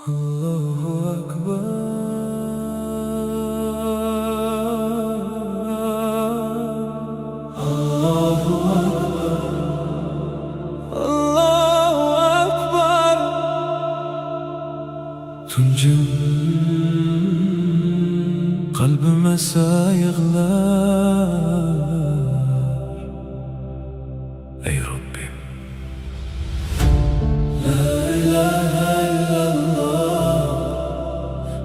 Allahu Akbar. Allahu Akbar. Allahu Akbar. Tuncum kalbime yığlar. Ey Rabbim, La ilahe illallah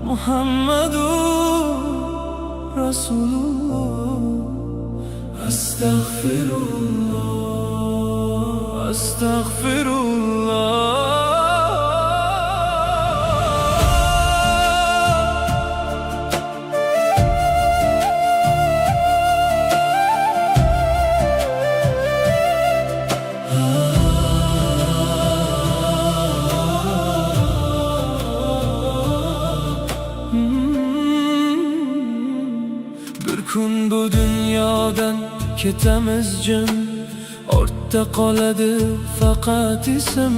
Muhammedur Resulullah. Estağfirullah, estağfirullah. Bir kun bu dünyadan ketamiz jim, ortda qoladi faqat isim.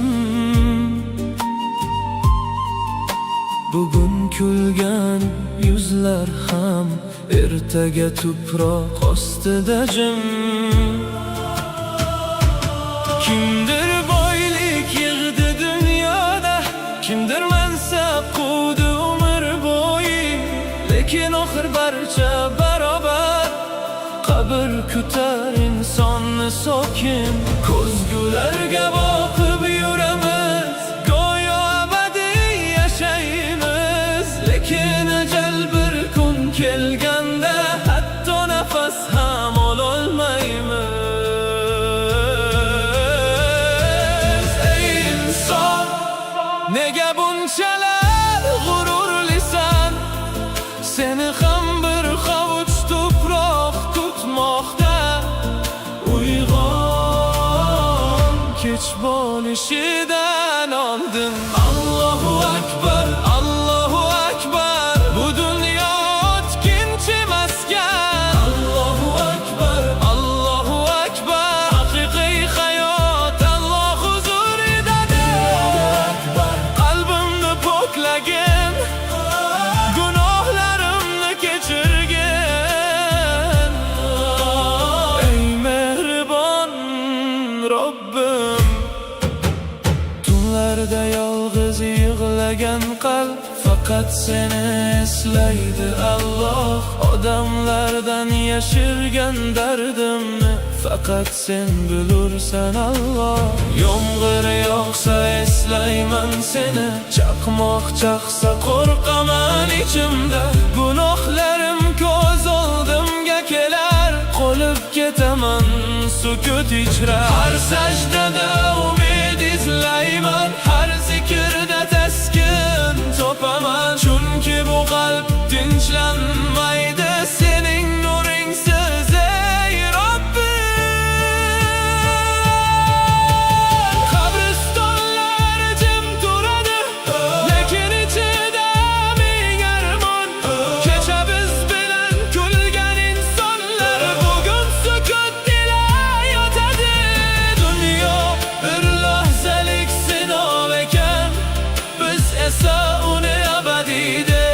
Bugun kulgan yuzlar ham ertaga tuproq ostida jim. Kimdir boylik yig'di dunyoda, kimdir mansab quvdi umr bo'yi, lekin oxir barcha barobar. Qabr kutar insonni sokin, ko'zgularga boqib yuramiz, go'yo abadiy yashaymiz. Lekin ajal bir kun kelganda hatto nafas ham ololmaymiz. Ey inson, nega bunchalar g'ururlisan? Seni ham bir hovuch tuproq tutmoqda. Uyg'on kech bo'lishidan oldin. Allohu Akbar, Allohu Akbar. Bu dunyo o'tkinchi maskan. Allohu Akbar, Allohu Akbar. Haqiqiy hayot Alloh huzuridadir. Qalbimni poklagin, gunohlarimni kechirgin. Ey mehribon Robbim, tunlarda yolg'iz yig'lagan qalb faqat seni eslaydi Alloh. Odamlardan yashirgan dardimni faqat sen bilursan Alloh. Yomg'ir yog'sa eslayman seni, chaqmoq chaqsa qo'rqaman ichimda. Gunohlarim ko'z oldimga kelar, qolib ketaman sukut ichra. Har sajdada umid izlayman, har zikrda taskin topaman. Chunki bu qalb tinchlanmaydi sening nuringsiz ey Robbim. Qabristonlar jim turadi, lekin ichida ming armon. Kecha biz bilan kulgan insonlar bugun sukut ila yotadi. Dunyo bir lahzalik sinov ekan, biz esa uni abadiyda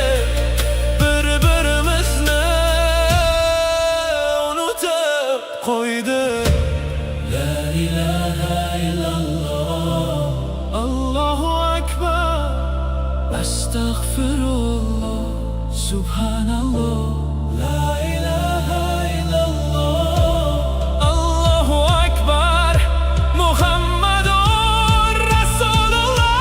bir-birimizni unutib qo'ydik. La ilaha illallah, Allohu Akbar. Estağfirullah, Subhanallah. La ilaha illallah, Allahu Akbar. Muhammedur Resulullah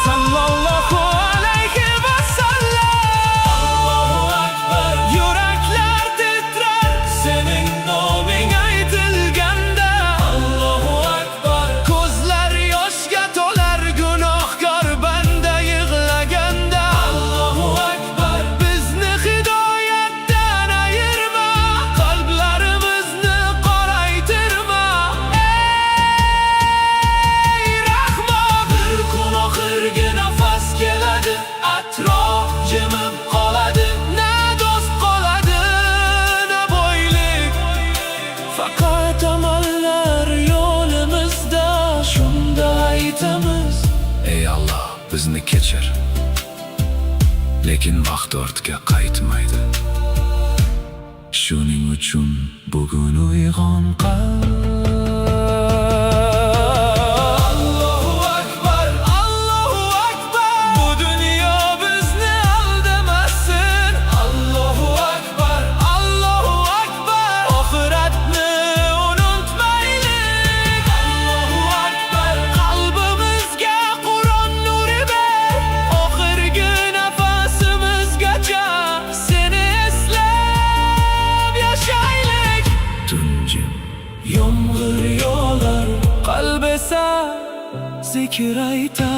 sallallahu aleyhi ve sellem. Allahu Akbar. Yuraklar titrar senin noming aytilganda. Allahu Akbar. Ko'zlar yoshga to'lar gunohkor banda yig'laganda. Allahu Akbar. Bizni hidoyatdan ayirma, qalblarimizni qoraytirma. Ey Rahmon, bir kun oxirgi nafas keladi, atrof jimib qoladi. Na do'st qoladi, na boylik, faqat amallar yo'limizda. Shunda aytamiz, ey Alloh, bizni kechir. lekin vaqt ortga qaytmaydi. Shuning uchun bugun uyg'on qalb. Allohu akbar, Allohu akbar. Bu dunyo bizni aldamasin. Allohu akbar, Allohu akbar. Oxiratni unutmaylik. Allohu akbar. Qalbimizga Qur'on nuri ber. Oxirgi nafasimizgacha seni eslab yashaylik. Tunjim yomg'ir yog'ar, qalb esa zikr aytar.